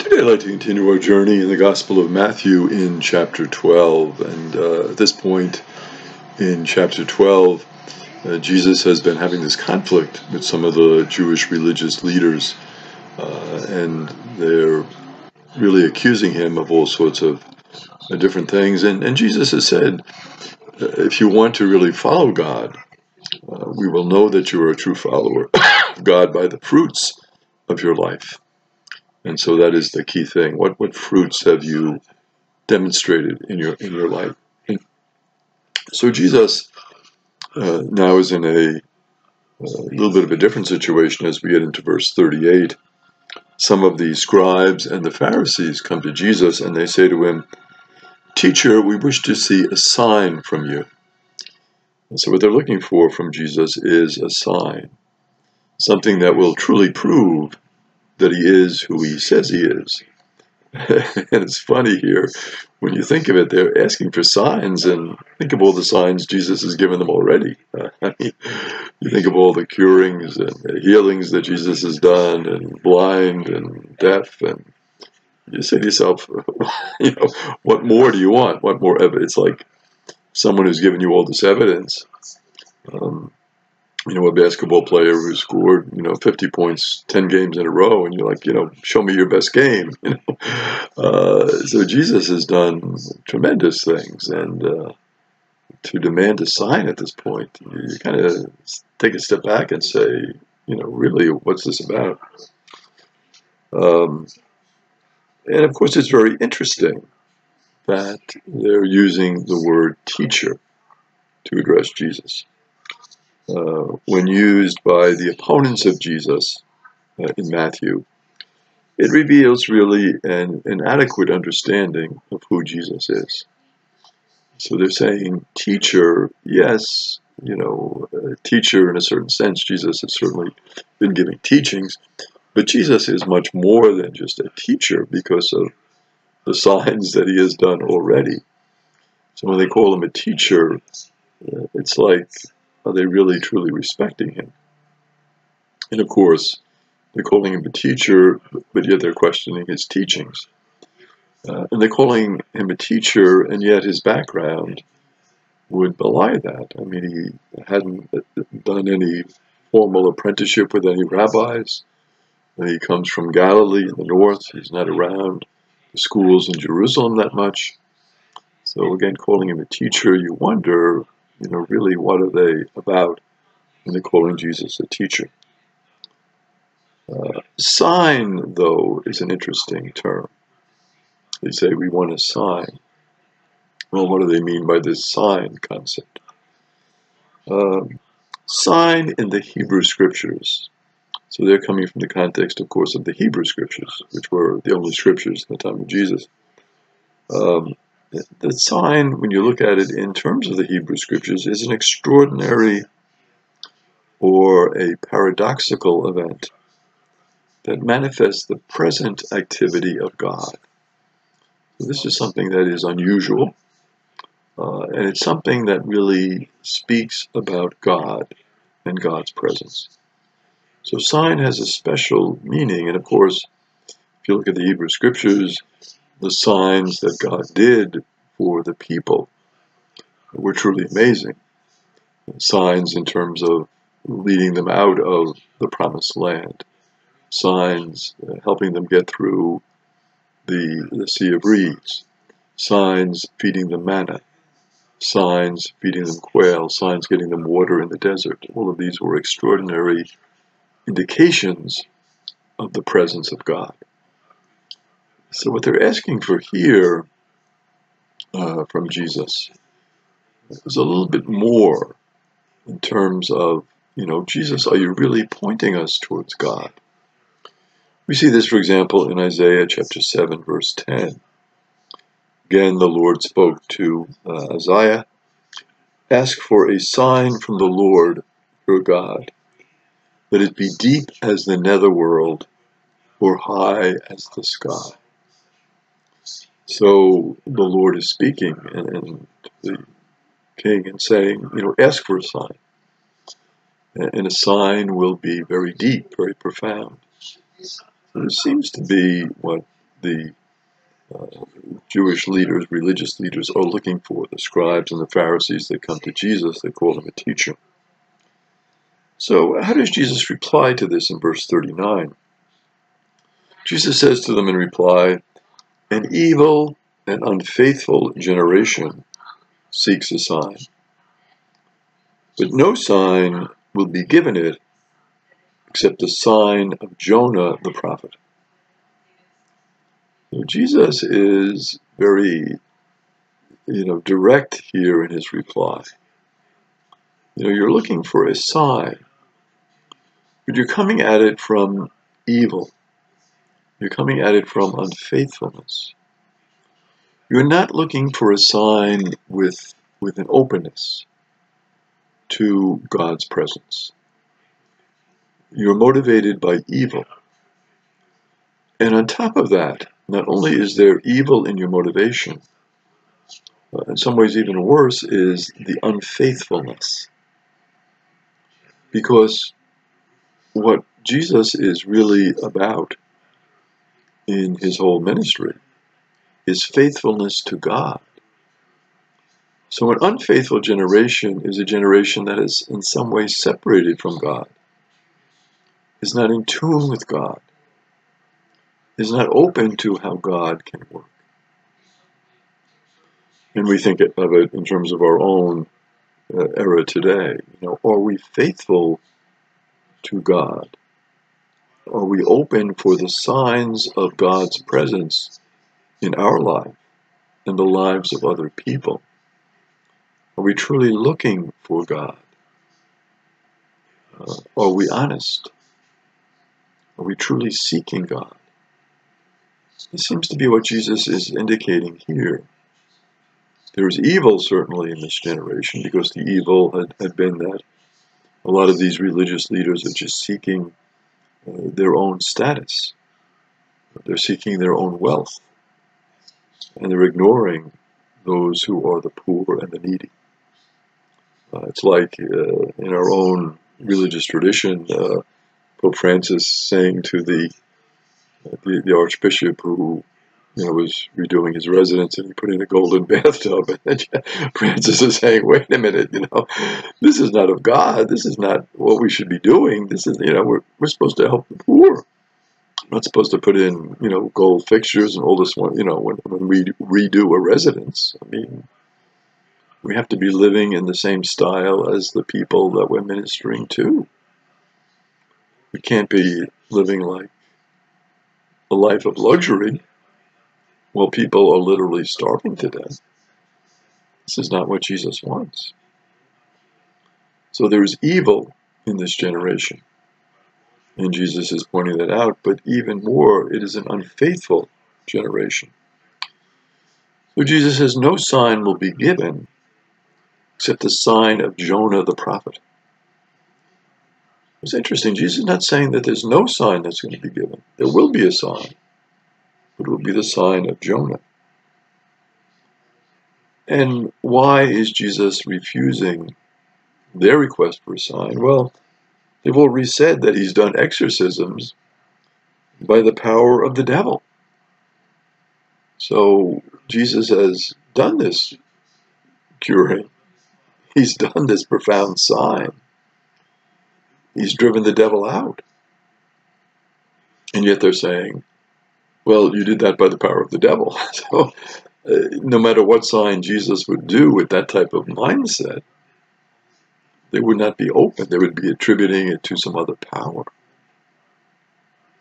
Today I'd like to continue our journey in the Gospel of Matthew in chapter 12. And at this point in chapter 12, Jesus has been having this conflict with some of the Jewish religious leaders. And they're really accusing him of all sorts of different things. And Jesus has said, if you want to really follow God, we will know that you are a true follower of God by the fruits of your life. And so that is the key thing. What fruits have you demonstrated in your life? And so Jesus now is in a little bit of a different situation as we get into verse 38. Some of the scribes and the Pharisees come to Jesus and they say to him, "Teacher, we wish to see a sign from you." And so what they're looking for from Jesus is a sign, something that will truly prove that he is who he says he is. And it's funny here, when you think of it, they're asking for signs, and think of all the signs Jesus has given them already. I mean, you think of all the curings and the healings that Jesus has done, and blind and deaf, and you say to yourself, what more do you want? What more evidence? It's like someone who's given you all this evidence. A basketball player who scored, 50 points, 10 games in a row, and you're like, show me your best game. So Jesus has done tremendous things, and to demand a sign at this point, you kind of take a step back and say, really, what's this about? And of course, it's very interesting that they're using the word teacher to address Jesus. When used by the opponents of Jesus in Matthew, it reveals really an inadequate understanding of who Jesus is. So they're saying, teacher, yes, teacher in a certain sense. Jesus has certainly been giving teachings, but Jesus is much more than just a teacher because of the signs that he has done already. So when they call him a teacher, it's like, are they really truly respecting him? And of course, they're calling him a teacher, but yet they're questioning his teachings. And they're calling him a teacher, and yet his background would belie that. I mean, he hadn't done any formal apprenticeship with any rabbis. He comes from Galilee in the north. He's not around the schools in Jerusalem that much. So again, calling him a teacher, you wonder, really what are they about when they're calling Jesus a teacher? Sign, though, is an interesting term. They say we want a sign. Well, what do they mean by this sign concept? Sign in the Hebrew Scriptures. So they're coming from the context, of course, of the Hebrew Scriptures, which were the only Scriptures in the time of Jesus. The sign, when you look at it in terms of the Hebrew Scriptures, is an extraordinary or a paradoxical event that manifests the present activity of God. So this is something that is unusual, and it's something that really speaks about God and God's presence. So sign has a special meaning, and of course, if you look at the Hebrew Scriptures, the signs that God did for the people were truly amazing. Signs in terms of leading them out of the promised land. Signs helping them get through the Sea of Reeds. Signs feeding them manna. Signs feeding them quail. Signs getting them water in the desert. All of these were extraordinary indications of the presence of God. So what they're asking for here from Jesus is a little bit more in terms of, Jesus, are you really pointing us towards God? We see this, for example, in Isaiah chapter 7, verse 10. Again, the Lord spoke to Isaiah, "Ask for a sign from the Lord your God, that it be deep as the netherworld or high as the sky." So the Lord is speaking and the king and saying, ask for a sign. And a sign will be very deep, very profound. So this seems to be what the Jewish leaders, religious leaders, are looking for. The scribes and the Pharisees that come to Jesus, they call him a teacher. So how does Jesus reply to this in verse 39? Jesus says to them in reply, "An evil and unfaithful generation seeks a sign, but no sign will be given it except the sign of Jonah the prophet." So Jesus is very, direct here in his reply. You're looking for a sign, but you're coming at it from evil. You're coming at it from unfaithfulness. You're not looking for a sign with an openness to God's presence. You're motivated by evil. And on top of that, not only is there evil in your motivation, in some ways even worse is the unfaithfulness. Because what Jesus is really about in his whole ministry is faithfulness to God. So an unfaithful generation is a generation that is in some way separated from God, is not in tune with God, is not open to how God can work. And we think of it in terms of our own era today. Are we faithful to God? Are we open for the signs of God's presence in our life and the lives of other people? Are we truly looking for God? Are we honest? Are we truly seeking God? This seems to be what Jesus is indicating here. There's evil certainly in this generation, because the evil had been that a lot of these religious leaders are just seeking their own status. They're seeking their own wealth, and they're ignoring those who are the poor and the needy. It's like in our own religious tradition, Pope Francis saying to the Archbishop who was redoing his residence, and he put in a golden bathtub, and Francis is saying, "Wait a minute, this is not of God. This is not what we should be doing. This is, we're supposed to help the poor. We're not supposed to put in, gold fixtures and all this one, when we redo a residence. I mean, we have to be living in the same style as the people that we're ministering to. We can't be living like a life of luxury while people are literally starving to death. This is not what Jesus wants." So there is evil in this generation, and Jesus is pointing that out, but even more, it is an unfaithful generation. So Jesus says no sign will be given except the sign of Jonah the prophet. It's interesting, Jesus is not saying that there's no sign that's going to be given. There will be a sign, but it will be the sign of Jonah. And why is Jesus refusing their request for a sign? Well, they've already said that he's done exorcisms by the power of the devil. So Jesus has done this curing. He's done this profound sign. He's driven the devil out. And yet they're saying, well, you did that by the power of the devil. So no matter what sign Jesus would do with that type of mindset, they would not be open. They would be attributing it to some other power,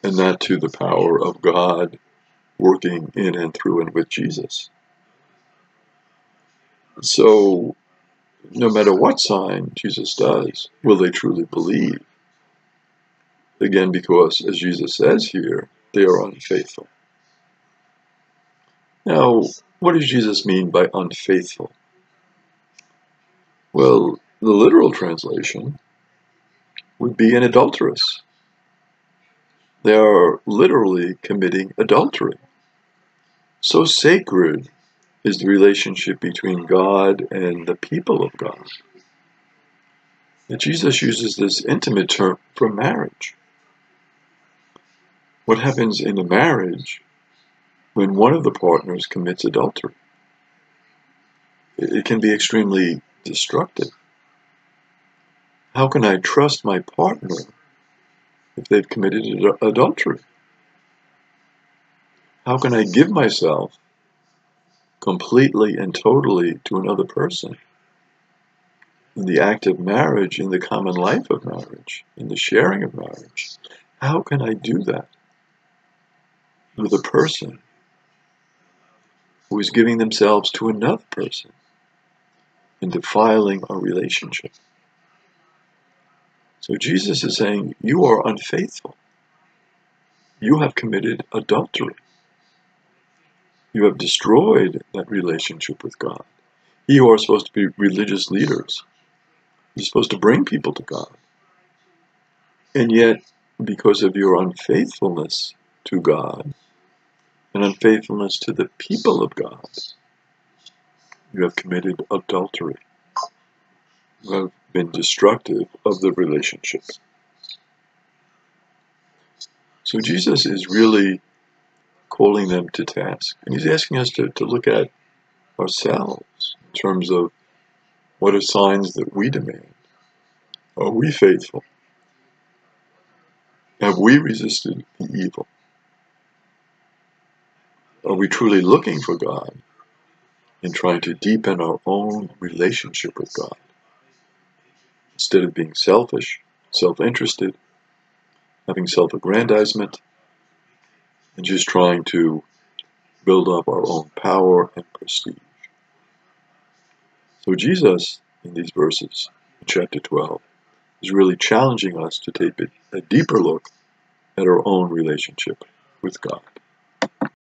and not to the power of God working in and through and with Jesus. So no matter what sign Jesus does, will they truly believe? Again, because, as Jesus says here, they are unfaithful. Now, what does Jesus mean by unfaithful? Well, the literal translation would be an adulteress. They are literally committing adultery. So sacred is the relationship between God and the people of God that Jesus uses this intimate term for marriage. What happens in a marriage when one of the partners commits adultery. It can be extremely destructive. How can I trust my partner if they've committed adultery? How can I give myself completely and totally to another person in the act of marriage, in the common life of marriage, in the sharing of marriage? How can I do that with a person who is giving themselves to another person and defiling our relationship? So Jesus is saying, you are unfaithful. You have committed adultery. You have destroyed that relationship with God. You are supposed to be religious leaders. You're supposed to bring people to God. And yet, because of your unfaithfulness to God and unfaithfulness to the people of God, you have committed adultery. You have been destructive of the relationship. So Jesus is really calling them to task. And he's asking us to look at ourselves in terms of what are signs that we demand. Are we faithful? Have we resisted the evil? Are we truly looking for God and trying to deepen our own relationship with God instead of being selfish, self-interested, having self-aggrandizement, and just trying to build up our own power and prestige? So Jesus, in these verses, in chapter 12, is really challenging us to take a deeper look at our own relationship with God.